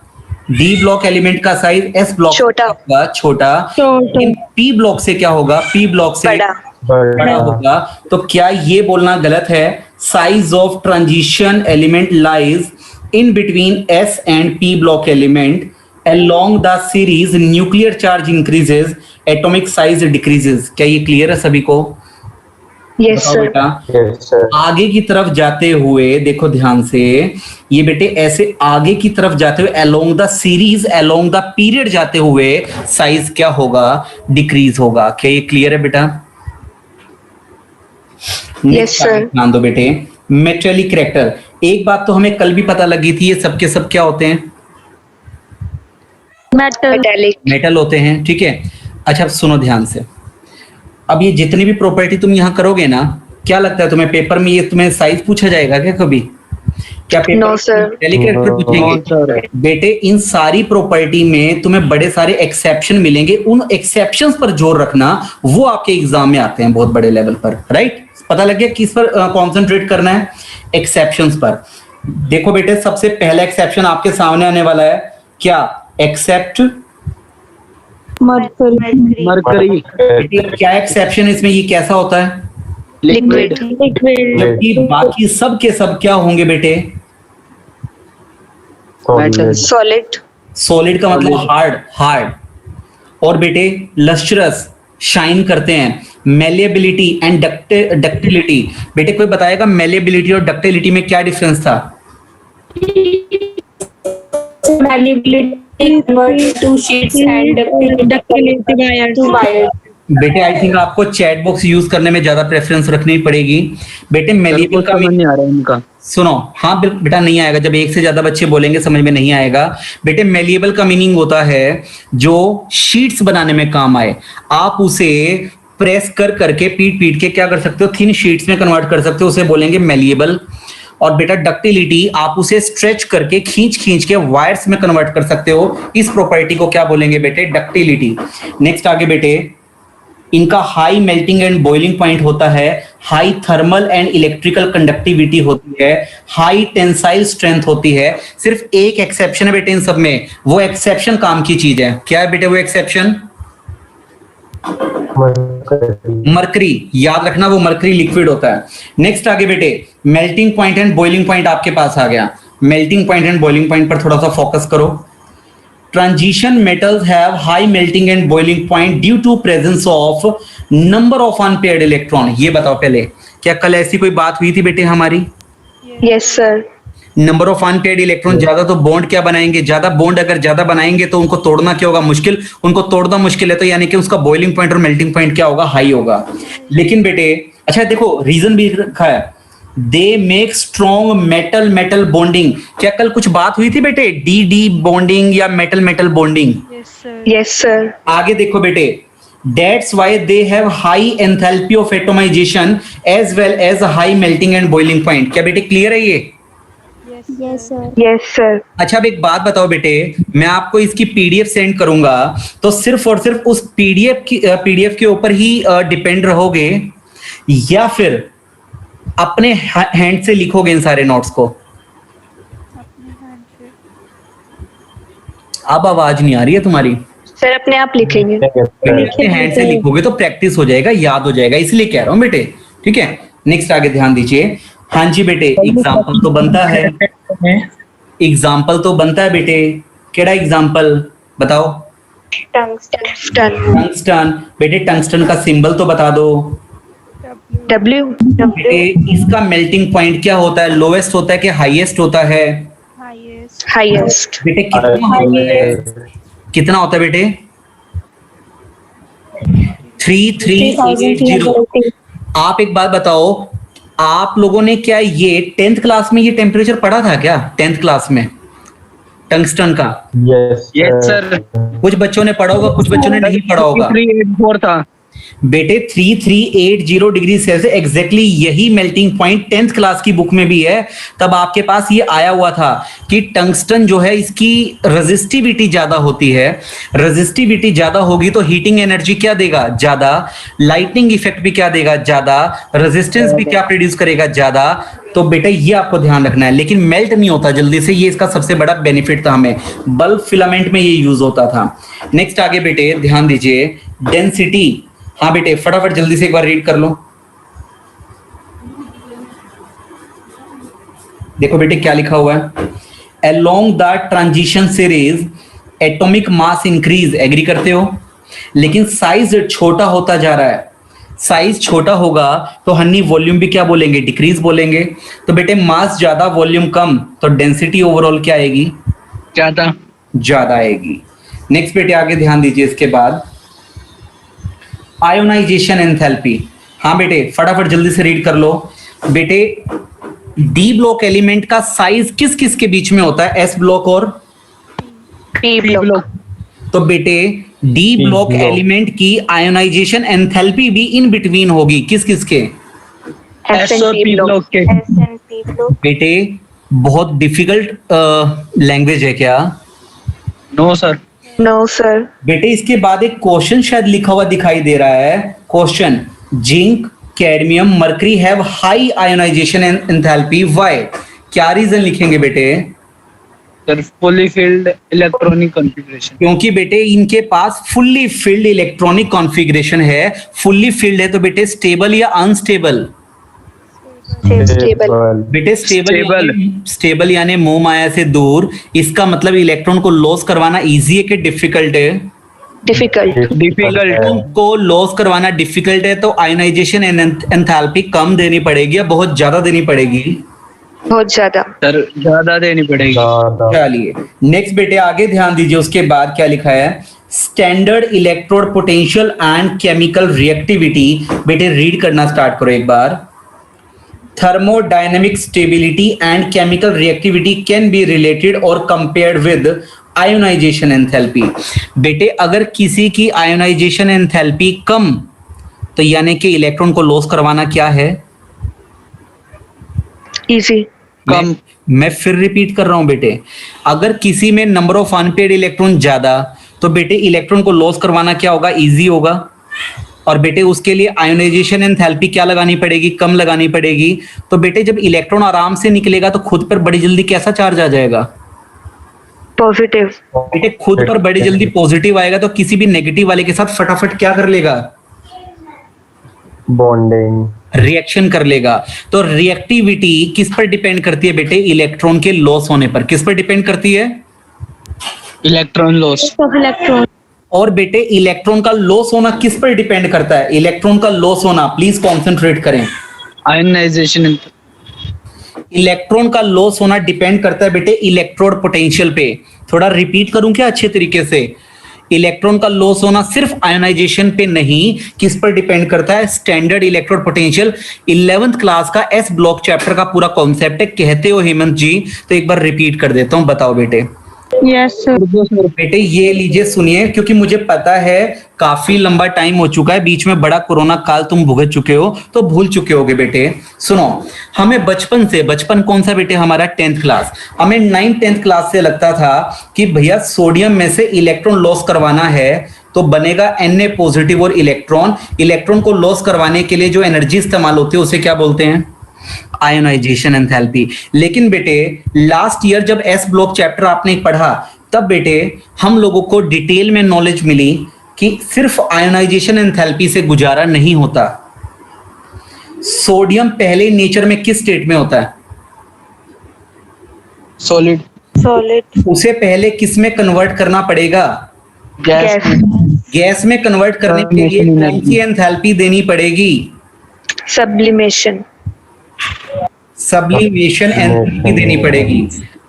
डी ब्लॉक एलिमेंट का साइज एस ब्लॉक छोटा होगा, छोटा। पी ब्लॉक से क्या होगा? पी ब्लॉक से बड़ा होगा। तो क्या ये बोलना गलत है? Size of transition element lies in between S and P block element along the series nuclear charge increases atomic size decreases। क्या ये क्लियर है सभी को? Yes, sir. बेटा Yes, sir. आगे की तरफ जाते हुए देखो ध्यान से, ये बेटे ऐसे आगे की तरफ जाते हुए along the series along the period जाते हुए साइज क्या होगा? डिक्रीज होगा। क्या ये क्लियर है बेटा? Yes, sir. ध्यान दो बेटे, मेटेलिक कैरेक्टर। एक बात तो हमें कल भी पता लगी थी, ये सबके सब क्या होते हैं? Metallic. मेटल होते हैं, ठीक है। अच्छा सुनो ध्यान से, अब ये जितनी भी प्रॉपर्टी तुम यहाँ करोगे ना, क्या लगता है तुम्हें पेपर में ये तुम्हें साइज पूछा जाएगा क्या कभी? क्या paper No, sir. Metallic character पूछेंगे? बेटे इन सारी प्रॉपर्टी में तुम्हें बड़े सारे एक्सेप्शन मिलेंगे, उन एक्सेप्शंस पर जोर रखना, वो आपके एग्जाम में आते हैं बहुत बड़े लेवल पर, राइट? पता लग गया किस पर कॉन्सेंट्रेट करना है? एक्सेप्शंस पर। देखो बेटे सबसे पहला एक्सेप्शन आपके सामने आने वाला है, क्या? Accept mercury. क्या एक्सेप्शन है इसमें? ये कैसा होता है? Liquid. जबकि बाकी सब के सब क्या होंगे बेटे? Solid. सॉलिड का मतलब हार्ड। और बेटे लस्ट्रस, शाइन करते हैं। Malleability and ductility. बेटे कोई बताएगा मेलिएबिलिटी और डक्टिलिटी में क्या डिफरेंस था? बेटे आई थिंक आपको चैट बॉक्स यूज करने में ज्यादा प्रेफरेंस रखनी पड़ेगी। बेटे मेलिएबल का नहीं आ रहा है इनका। सुनो, हाँ बेटा नहीं आएगा, जब एक से ज्यादा बच्चे बोलेंगे समझ में नहीं आएगा। बेटे मेलिएबल का मीनिंग होता है जो शीट्स बनाने में काम आए। आप उसे प्रेस करके पीट के क्या कर सकते हो? थिन शीट्स में कन्वर्ट कर सकते हो, उसे बोलेंगे मेलिएबल। और बेटा डक्टिलिटी, आप उसे स्ट्रेच करके खींच के वायर्स में कन्वर्ट कर सकते हो, इस प्रॉपर्टी को क्या बोलेंगे बेटे? डक्टिलिटी। नेक्स्ट आगे बेटे, इनका high melting and boiling point होता है, high thermal and electrical conductivity होती है, हाई टेंसाइल स्ट्रेंथ होती है। सिर्फ एक एक्सेप्शन है बेटे इन सब में, वो एक्सेप्शन काम की चीज है। क्या है बेटे वो एक्सेप्शन? मरकरी। याद रखना वो मरकरी लिक्विड होता है। नेक्स्ट आगे बेटे, melting point and boiling point आपके पास आ गया। Melting point and boiling point पर थोड़ा सा फोकस करो। Transition metals have high melting and boiling point due to presence of number of unpaired electron. ये बताओ पहले, क्या कल ऐसी कोई बात हुई थी बेटे हमारी? Yes, sir. Number of unpaired electron ज्यादा तो बॉन्ड क्या बनाएंगे? ज्यादा बॉन्ड अगर ज्यादा बनाएंगे तो उनको तोड़ना क्या होगा? मुश्किल। उनको तोड़ना मुश्किल है तो यानी कि उसका बॉइलिंग पॉइंट और मेल्टिंग पॉइंट क्या होगा? हाई होगा। लेकिन बेटे अच्छा देखो रीजन भी रखा है, they make strong metal bonding. क्या कल कुछ बात हुई थी बेटे डी बॉन्डिंग या मेटल बॉन्डिंग? Yes, sir. आगे देखो बेटे, that's why they have high enthalpy of atomization as well as a high melting and boiling point। क्या बेटे क्लियर है ये? Yes, sir. अच्छा अब एक बात बताओ बेटे, मैं आपको इसकी पीडीएफ सेंड करूंगा तो सिर्फ और सिर्फ उस पीडीएफ के ऊपर ही डिपेंड रहोगे या फिर अपने हैंड से लिखोगे इन सारे नोट्स को? अब आवाज नहीं आ रही है तुम्हारी। सर अपने आप लिखेंगे। अपने हैंड से लिखोगे तो प्रैक्टिस हो जाएगा, याद हो जाएगा, इसलिए कह रहा हूं बेटे। ठीक है, नेक्स्ट आगे ध्यान दीजिए। हाँ जी बेटे, एग्जाम्पल तो बनता है, एग्जाम्पल तो बनता है बेटे। केड़ा एग्जाम्पल बताओ? टंगस्टन। बेटे टंगस्टन का सिंबल तो बता दो। W. बेटे इसका मेल्टिंग पॉइंट क्या होता है? लोएस्ट होता है कि हाईएस्ट होता है? Highest. बेटे कितना होता है बेटे? 3380। आप एक बात बताओ, आप लोगों ने क्या ये 10th क्लास में ये टेम्परेचर पढ़ा था क्या? 10th क्लास में टंगस्टन का? Yes sir. कुछ बच्चों ने पढ़ा होगा, कुछ बच्चों ने नहीं पढ़ा होगा। 384 था बेटे 3380 डिग्री सेल्सियस एग्जैक्टली यही मेल्टिंग पॉइंट 10th क्लास की बुक में भी है। तब आपके पास ये आया हुआ था कि टंगस्टन जो है इसकी रेजिस्टिविटी ज्यादा होती है, रेजिस्टिविटी ज्यादा होगी तो हीटिंग एनर्जी क्या देगा? ज्यादा। लाइटनिंग इफेक्ट भी क्या देगा? ज्यादा। रेजिस्टेंस भी क्या प्रोड्यूस करेगा? ज्यादा। तो बेटा ये आपको ध्यान रखना है, लेकिन मेल्ट नहीं होता जल्दी से, ये इसका सबसे बड़ा बेनिफिट था हमें। बल्ब फिलामेंट में ये यूज होता था। नेक्स्ट आगे बेटे ध्यान दीजिए, डेंसिटी। हाँ बेटे फटाफट जल्दी से एक बार रीड कर लो। देखो बेटे क्या लिखा हुआ है, along the transition series atomic mass increase. Agree करते हो? लेकिन साइज छोटा होता जा रहा है। साइज छोटा होगा तो हन्नी वॉल्यूम भी क्या बोलेंगे? डिक्रीज बोलेंगे। तो बेटे मास ज्यादा वॉल्यूम कम, तो डेंसिटी ओवरऑल क्या आएगी? ज्यादा आएगी। नेक्स्ट बेटे आगे ध्यान दीजिए, इसके बाद आयोनाइजेशन एंथैल्पी। हाँ बेटे फटाफट जल्दी से रीड कर लो। बेटे डी ब्लॉक एलिमेंट का साइज किस किस के बीच में होता है? एस ब्लॉक और P block. तो बेटे डी ब्लॉक एलिमेंट की आयोनाइजेशन एंथैल्पी भी इन बिटवीन होगी किस किस के? S and P block. बेटे बहुत डिफिकल्ट लैंग्वेज है क्या? No sir. No, sir. बेटे इसके बाद एक क्वेश्चन शायद लिखा हुआ दिखाई दे रहा है। Question, zinc, cadmium, mercury have high ionisation enthalpy, why? क्या रीजन लिखेंगे बेटे? Sir fully filled electronic configuration. क्योंकि बेटे इनके पास फुल्ली फिल्ड इलेक्ट्रॉनिक कॉन्फ़िगरेशन है। फुल्ली फिल्ड है तो बेटे स्टेबल या अनस्टेबल? Stable. बेटे स्टेबल यानी मोह माया से दूर। इसका मतलब इलेक्ट्रॉन को लॉस करवाना इजी है कि डिफिकल्ट है? Difficult. इलेक्ट्रॉन को लॉस करवाना डिफिकल्ट है तो आयोनाइजेशन एंथैल्पी कम देनी पड़ेगी या बहुत ज्यादा देनी पड़ेगी? बहुत ज्यादा। सर ज्यादा देनी पड़ेगी। चलिए नेक्स्ट बेटे आगे ध्यान दीजिए, उसके बाद क्या लिखा है? Standard electrode potential and chemical reactivity. बेटे रीड करना स्टार्ट करो एक बार। thermodynamic stability and chemical reactivity can be related or compared with ionization enthalpy। बेटे अगर किसी की ionization enthalpy कम तो यानी कि इलेक्ट्रॉन को लॉस करवाना क्या है? Easy. कम। मैं फिर रिपीट कर रहा हूं बेटे, अगर किसी में नंबर ऑफ अनपेयर्ड इलेक्ट्रॉन ज्यादा तो बेटे इलेक्ट्रॉन को लॉस करवाना क्या होगा? इजी होगा। और बेटे उसके लिए आयोनाइजेशन एंथैल्पी क्या लगानी पड़ेगी? कम लगानी पड़ेगी। तो बेटे जब इलेक्ट्रॉन आराम से निकलेगा तो खुद पर बड़ी जल्दी कैसा चार्ज आ जाएगा? Positive. बेटे खुद पर बड़ी जल्दी पॉजिटिव आएगा तो किसी भी नेगेटिव वाले के साथ फटाफट क्या कर लेगा? बॉन्डिंग, रिएक्शन कर लेगा। तो रिएक्टिविटी किस पर डिपेंड करती है बेटे? इलेक्ट्रॉन के लॉस होने पर। किस पर डिपेंड करती है? Electron loss. Electron. और बेटे इलेक्ट्रॉन का लॉस होना किस पर डिपेंड करता है? इलेक्ट्रॉन का लॉस होना, प्लीज कॉन्सेंट्रेट करें। आयनाइजेशन। इलेक्ट्रॉन का लॉस होना डिपेंड करता है बेटे इलेक्ट्रोड पोटेंशियल पे। थोड़ा रिपीट करूं क्या अच्छे तरीके से? इलेक्ट्रॉन का लॉस होना सिर्फ आयोनाइजेशन पे नहीं, किस पर डिपेंड करता है? Standard electrode potential. 11th class का एस ब्लॉक चैप्टर का पूरा कॉन्सेप्ट है। कहते हो हेमंत जी? तो एक बार रिपीट कर देता हूं, बताओ बेटे। Yes sir. बेटे ये लीजिए सुनिए, क्योंकि मुझे पता है काफी लंबा टाइम हो चुका है, बीच में बड़ा कोरोना काल तुम भुगत चुके हो तो भूल चुके होगे बेटे। सुनो, हमें बचपन कौन सा बेटे, हमारा 10th क्लास, हमें 9th 10th क्लास से लगता था कि भैया सोडियम में से इलेक्ट्रॉन लॉस करवाना है तो बनेगा Na पॉजिटिव और इलेक्ट्रॉन को लॉस करवाने के लिए जो एनर्जी इस्तेमाल होती है उसे क्या बोलते हैं, आयोनाइजेशन एंथैल्पी। लेकिन बेटे लास्ट ईयर जब एस ब्लॉक चैप्टर आपने पढ़ा तब बेटे हम लोगों को डिटेल में नॉलेज मिली कि सिर्फ आयोनाइजेशन एंथैल्पी से गुजारा नहीं होता। सोडियम पहले नेचर में किस स्टेट में होता है, सॉलिड। सॉलिड। उसे पहले किस में कन्वर्ट करना पड़ेगा, गैस में कन्वर्ट करने के लिए कौन सी एंथैल्पी देनी पड़ेगी, सब्लिमेशन एंथैल्पी देनी पड़ेगी।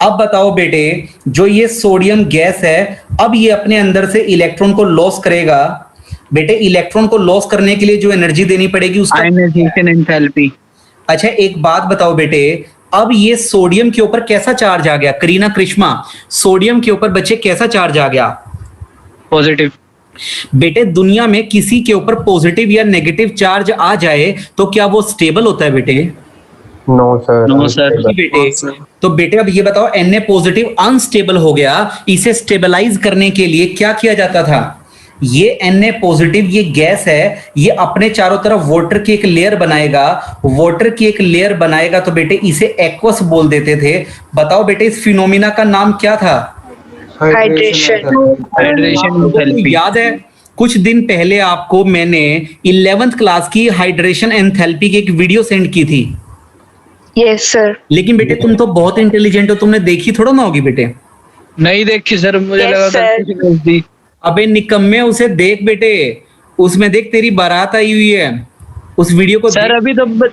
अब बताओ बेटे, जो ये सोडियम गैस है अब ये अपने अंदर से इलेक्ट्रॉन को लॉस करेगा, बेटे इलेक्ट्रॉन को लॉस करने के लिए जो एनर्जी देनी पड़ेगी उसका आयनाइजेशन एंथैल्पी। अच्छा एक बात बताओ बेटे, अब ये सोडियम के ऊपर कैसा चार्ज आ गया, करीना करिश्मा, सोडियम के ऊपर बच्चे कैसा चार्ज आ गया, पॉजिटिव। बेटे दुनिया में किसी के ऊपर पॉजिटिव या नेगेटिव चार्ज आ जाए तो क्या वो स्टेबल होता है बेटे, नो सर। No sir. बेटे तो बेटे अब ये बताओ Na पॉजिटिव अनस्टेबल हो गया, इसे स्टेबलाइज करने के लिए क्या किया जाता था, ये Na पॉजिटिव ये गैस है, ये अपने चारों तरफ वाटर की एक लेयर बनाएगा, तो बेटे इसे एक्वस बोल देते थे। बताओ बेटे इस फिनोमिना का नाम क्या था, हाइड्रेशन एंथैल्पी। याद है कुछ दिन पहले आपको मैंने 11th क्लास की हाइड्रेशन एंथैल्पी की एक वीडियो सेंड की थी। Yes sir. लेकिन बेटे तुम तो बहुत इंटेलिजेंट हो, तुमने देखी थोड़ा ना होगी बेटे। नहीं देखी सर, मुझे Yes, लगा sir. गलती से भेज दी। अबे निकम्मे उसे देख बेटे, उसमें देख तेरी बारात आई हुई है, उस वीडियो को सर अभी तो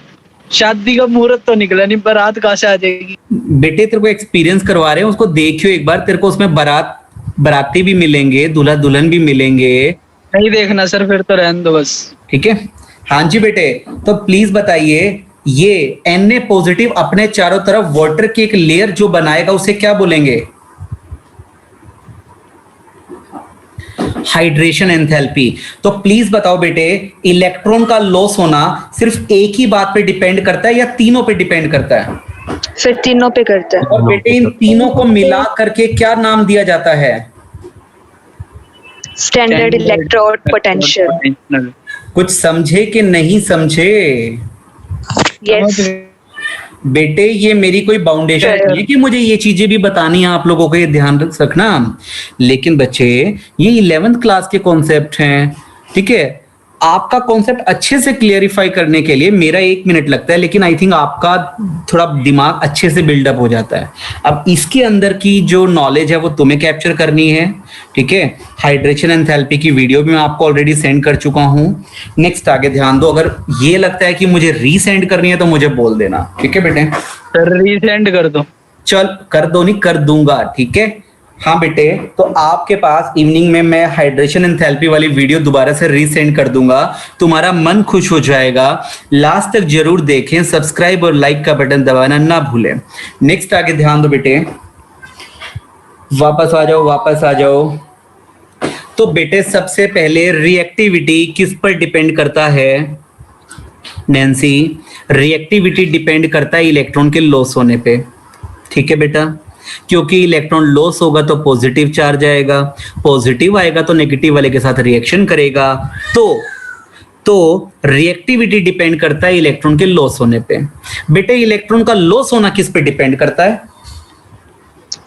शादी का मुहूर्त तो निकला नहीं, बारात कहाँ से आ जाएगी। बेटे तेरे को एक्सपीरियंस करवा रहे हैं, उसको देखियो एक बार, तेरे को उसमें बाराती भी मिलेंगे, दूल्हा दुल्हन भी मिलेंगे। नहीं देखना सर, फिर तो रहने दो बस। ठीक है, हाँ जी बेटे, तो प्लीज बताइए ये Na पॉजिटिव अपने चारों तरफ वाटर की एक लेयर जो बनाएगा उसे क्या बोलेंगे, हाइड्रेशन एंथैल्पी। तो प्लीज बताओ बेटे इलेक्ट्रॉन का लॉस होना सिर्फ एक ही बात पे डिपेंड करता है या तीनों पे डिपेंड करता है, सर तीनों पे करता है। और बेटे इन तीनों को मिला करके क्या नाम दिया जाता है, स्टैंडर्ड इलेक्ट्रोड पोटेंशियल। कुछ समझे कि नहीं समझे यस बेटे, ये मेरी कोई बाउंडेशन नहीं है कि मुझे ये चीजें भी बतानी है, आप लोगों को ये ध्यान रखना। लेकिन बच्चे ये 11th क्लास के कॉन्सेप्ट हैं, ठीक है, आपका कॉन्सेप्ट अच्छे से क्लियरिफाई करने के लिए मेरा 1 मिनट लगता है, लेकिन आई थिंक आपका थोड़ा दिमाग अच्छे से बिल्डअप हो जाता है। अब इसके अंदर की जो नॉलेज है वो तुम्हें कैप्चर करनी है, ठीक है। हाइड्रेशन एंथैल्पी की वीडियो भी मैं आपको ऑलरेडी सेंड कर चुका हूं। नेक्स्ट आगे ध्यान दो, अगर ये लगता है कि मुझे रीसेंड करनी है तो मुझे बोल देना, ठीक है बेटे। सर रीसेंड कर दो। चल कर दो, नहीं कर दूंगा, ठीक है। हाँ बेटे, तो आपके पास इवनिंग में मैं हाइड्रेशन एंथैल्पी वाली वीडियो दोबारा से रीसेंड कर दूंगा, तुम्हारा मन खुश हो जाएगा। लास्ट तक जरूर देखें, सब्सक्राइब और लाइक का बटन दबाना ना भूलें। नेक्स्ट आगे ध्यान दो बेटे, वापस आ जाओ। तो बेटे सबसे पहले रिएक्टिविटी किस पर डिपेंड करता है नैन्सी, रिएक्टिविटी डिपेंड करता है इलेक्ट्रॉन के लॉस होने पे, ठीक है बेटा, क्योंकि इलेक्ट्रॉन लॉस होगा तो पॉजिटिव चार्ज आएगा, पॉजिटिव आएगा तो नेगेटिव वाले के साथ रिएक्शन करेगा, तो रिएक्टिविटी डिपेंड करता है इलेक्ट्रॉन के लॉस होने पे। बेटे इलेक्ट्रॉन का लॉस होना किस पे डिपेंड करता है,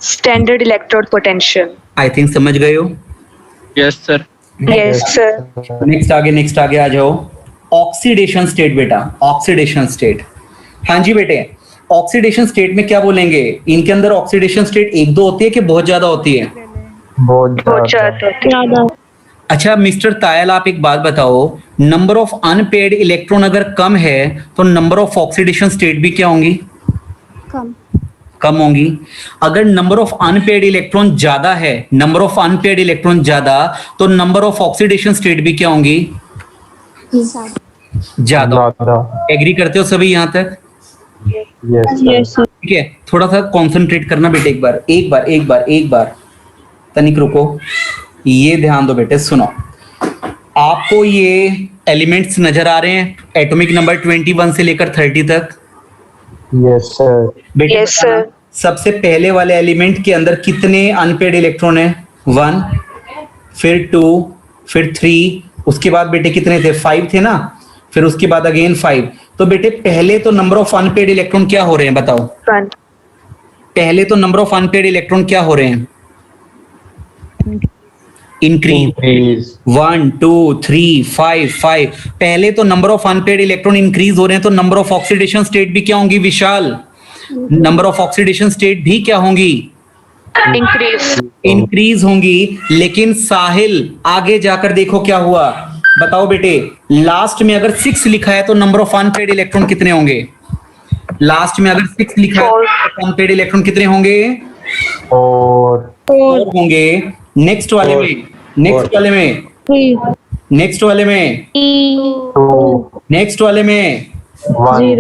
standard electrode potential. I think समझ गए हो। Yes sir. Yes sir. Next आगे आ जाओ। ऑक्सीडेशन स्टेट बेटा, ऑक्सीडेशन स्टेट। हाँ जी बेटे, ऑक्सीडेशन स्टेट में क्या बोलेंगे, इनके अंदर ऑक्सीडेशन स्टेट 1-2 होती है कि बहुत ज्यादा होती है, बहुत ज्यादा। अच्छा मिस्टर तायल, आप एक बात बताओ, नंबर ऑफ अनपेयर्ड इलेक्ट्रॉन अगर कम है तो नंबर ऑफ ऑक्सीडेशन स्टेट भी क्या होंगी, कम होंगी। अगर नंबर ऑफ अनपेयर्ड इलेक्ट्रॉन ज्यादा है, नंबर ऑफ अनपेयर्ड इलेक्ट्रॉन ज्यादा, तो नंबर ऑफ ऑक्सीडेशन स्टेट भी क्या होंगी, ज्यादा। एग्री करते हो सभी यहाँ तक? यस। ठीक है, थोड़ा सा कंसंट्रेट करना बेटे, एक बार। तनिक रुको, ये ध्यान दो बेटे, सुनो। आपको ये एलिमेंट्स नजर आ रहे हैं, एटॉमिक नंबर 21 से लेकर 30 तक? Yes sir. बेटे Yes, बताना, sir. सबसे पहले वाले एलिमेंट के अंदर कितने अनपेड इलेक्ट्रॉन है? 1, फिर 2, फिर 3, उसके बाद बेटे कितने थे? 5 थे ना, फिर उसके बाद अगेन 5। तो बेटे पहले तो नंबर ऑफ अनपेड इलेक्ट्रॉन क्या हो रहे हैं बताओ? 1. पहले तो नंबर ऑफ अनपेड इलेक्ट्रॉन क्या हो रहे हैं? इंक्रीज। 1 2 3 5 5। पहले तो number of unpaired electron increase हो रहे हैं, तो नंबर ऑफ ऑक्सीडेशन स्टेट भी क्या होंगी विशाल? नंबर ऑफ ऑक्सीडेशन स्टेट भी क्या होंगी? Increase. इंक्रीज होंगी। लेकिन साहिल आगे जाकर देखो क्या हुआ, बताओ बेटे। लास्ट में अगर 6 लिखा है तो नंबर ऑफ अनपेड इलेक्ट्रॉन कितने होंगे? लास्ट में अगर 6 लिखा है तो अनपेड इलेक्ट्रॉन कितने होंगे? 4 होंगे। नेक्स्ट वाले में, नेक्स्ट वाले में, नेक्स्ट वाले में, 2 नेक्स्ट वाले में 1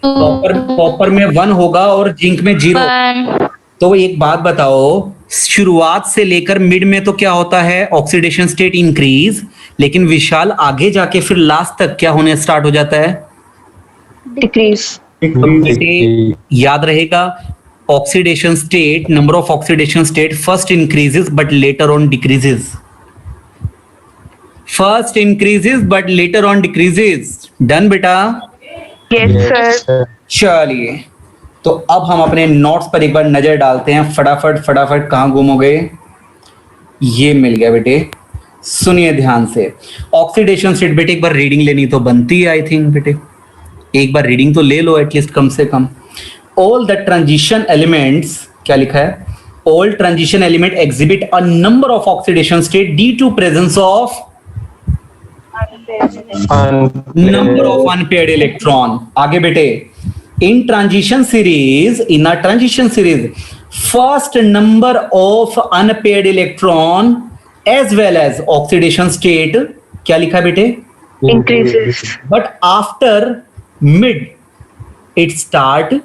कॉपर में 1 होगा और जिंक में 0। तो एक बात बताओ, शुरुआत से लेकर मिड में तो क्या होता है? Oxidation state increase. लेकिन विशाल आगे जाके फिर लास्ट तक क्या होने स्टार्ट हो जाता है? Decrease. तो बेटे याद रहेगा, oxidation state, number of oxidation state first increases but later on decreases. First increases but later on decreases. Done बेटा? Yes, sir. सर। चलिए, तो अब हम अपने नोट्स पर एक बार नजर डालते हैं। फटाफट फटाफट, कहाँ गुम हो गए? ये मिल गया बेटे, सुनिए ध्यान से। ऑक्सीडेशन स्टेट बेटे एक बार रीडिंग लेनी तो बनती है, आई थिंक बेटे एक बार रीडिंग तो ले लो एटलीस्ट, कम से कम। ऑल द ट्रांजिशन एलिमेंट्स, क्या लिखा है? All transition element exhibit a number of oxidation state due to presence of number of unpaired electron. आगे बेटे, in transition series, in a transition series, first number of unpaired electron as well as oxidation state क्या लिखा बेटे? Increases. But after mid it start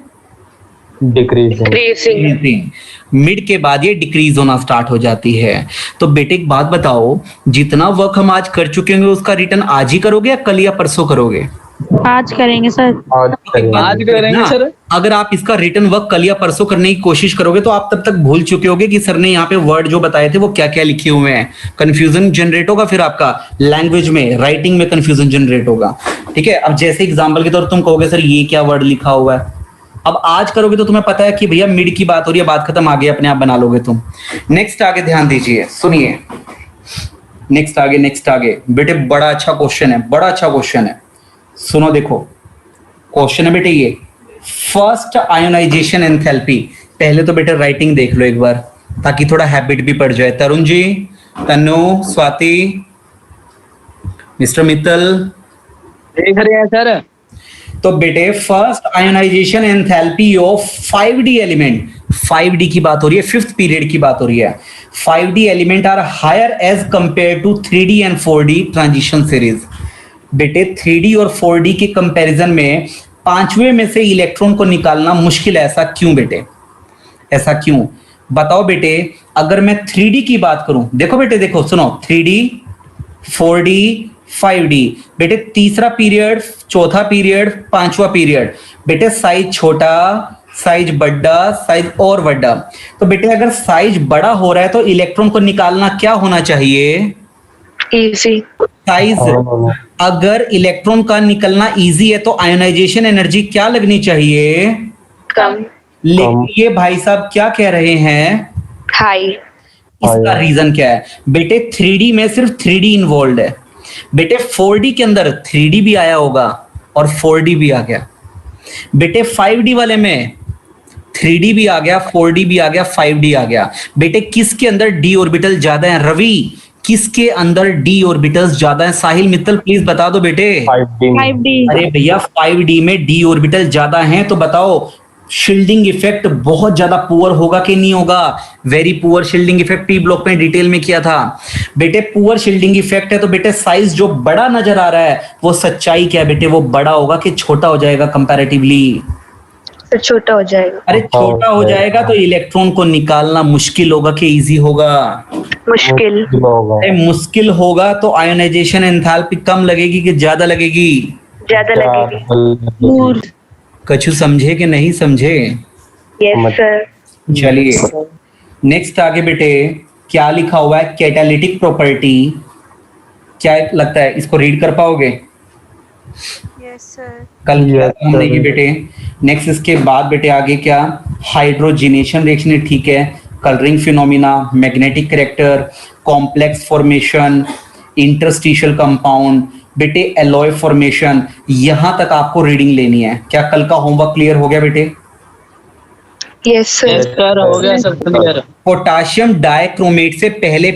decreasing. Decreasing. Mid के बाद ये decrease होना start हो जाती है। तो बेटे एक बात बताओ, जितना वर्क हम आज कर चुके होंगे उसका रिटर्न आज ही करोगे या कल या परसों करोगे? आज करेंगे सर। आज करेंगे। आज करेंगे ना, सर। अगर आप इसका रिटर्न वर्क कल या परसों करने की कोशिश करोगे तो आप तब तक भूल चुके होगे कि सर ने यहाँ पे वर्ड जो बताए थे वो क्या क्या लिखे हुए हैं। कंफ्यूजन जनरेट होगा, फिर आपका लैंग्वेज में, राइटिंग में कंफ्यूजन जनरेट होगा। ठीक है, अब जैसे एग्जाम्पल के तौर तुम कहोगे सर ये क्या वर्ड लिखा हुआ है, अब आज करोगे तो तुम्हें पता है कि भैया मिड की बात हो रही है, बात खत्म, आगे अपने आप बना लोगे तुम। नेक्स्ट आगे ध्यान दीजिए, सुनिए। नेक्स्ट आगे, नेक्स्ट आगे बेटे, बड़ा अच्छा क्वेश्चन है, बड़ा अच्छा क्वेश्चन है। सुनो देखो, क्वेश्चन है बेटे ये, फर्स्ट आयोनाइजेशन एंथैल्पी। पहले तो बेटे राइटिंग देख लो एक बार ताकि थोड़ा हैबिट भी पड़ जाए। तरुण जी, तनु, स्वाति, मिस्टर मित्तल, देख रहे हैं सर। तो बेटे first ionization enthalpy of 5D element, 5D की बात हो रही है, 5th पीरियड की बात हो रही है। 5D element are higher as compare to 3D and 4D transition series. बेटे 3D और 4D के कंपैरिजन में 5वें में से इलेक्ट्रॉन को निकालना मुश्किल है। ऐसा क्यों बेटे, ऐसा क्यों बताओ बेटे? अगर मैं 3D की बात करूं, देखो बेटे देखो, सुनो, 3D 4D 5D बेटे, तीसरा पीरियड, चौथा पीरियड, 5वां पीरियड, बेटे साइज छोटा, साइज बड़ा, साइज और बड़ा। तो बेटे अगर साइज बड़ा हो रहा है तो इलेक्ट्रॉन को निकालना क्या होना चाहिए? Easy. साइज, अगर इलेक्ट्रॉन का निकलना इजी है तो आयोनाइजेशन एनर्जी क्या लगनी चाहिए? Come. लेकिन ये भाई साहब क्या कह रहे हैं? High. इसका रीजन क्या है? बेटे 3D में सिर्फ 3D इन्वॉल्व है। बेटे 4D के अंदर 3D भी आया होगा और 4D भी आ गया। बेटे 5D वाले में 3D भी आ गया, 4D भी आ गया, 5D आ गया। बेटे किसके अंदर d ऑर्बिटल ज्यादा है? रवि, किसके अंदर d ऑर्बिटल्स ज्यादा है? साहिल, मित्तल, प्लीज बता दो बेटे। 5D। अरे भैया 5D में d ऑर्बिटल ज्यादा हैं, तो बताओ शील्डिंग इफेक्ट बहुत ज्यादा पुअर होगा कि नहीं होगा? Very poor shielding effect P block में डिटेल में किया था। बेटे पुअर शील्डिंग इफेक्ट है तो बेटे साइज जो बड़ा नजर आ रहा है वो सच्चाई क्या है बेटे? वो बड़ा होगा कि छोटा हो जाएगा कंपैरेटिवली? तो छोटा हो जाएगा। अरे छोटा हो जाएगा तो इलेक्ट्रॉन को निकालना मुश्किल होगा कि इजी होगा? मुश्किल। होगा। अरे मुश्किल होगा तो आयोनाइजेशन एंथैल्पी कम लगेगी कि ज्यादा लगेगी? ज्यादा लगेगी। कछु समझे कि नहीं समझे? Yes sir. चलिए नेक्स्ट आगे बेटे, क्या लिखा हुआ है? Catalytic property. क्या लगता है, इसको रीड कर पाओगे? Yes sir. कल किया Yes, था हमने sir. ये बेटे। नेक्स्ट इसके बाद बेटे आगे क्या? हाइड्रोजिनेशन रिएक्शन, ठीक है। Colouring phenomena, magnetic character, complex formation, interstitial compound, बेटे एलॉय फॉर्मेशन। यहां तक आपको रीडिंग लेनी है। क्या कल का होमवर्क क्लियर हो गया बेटे? Yes sir. सर हो गया सब क्लियर। पोटाशियम डाइक्रोमेट से पहले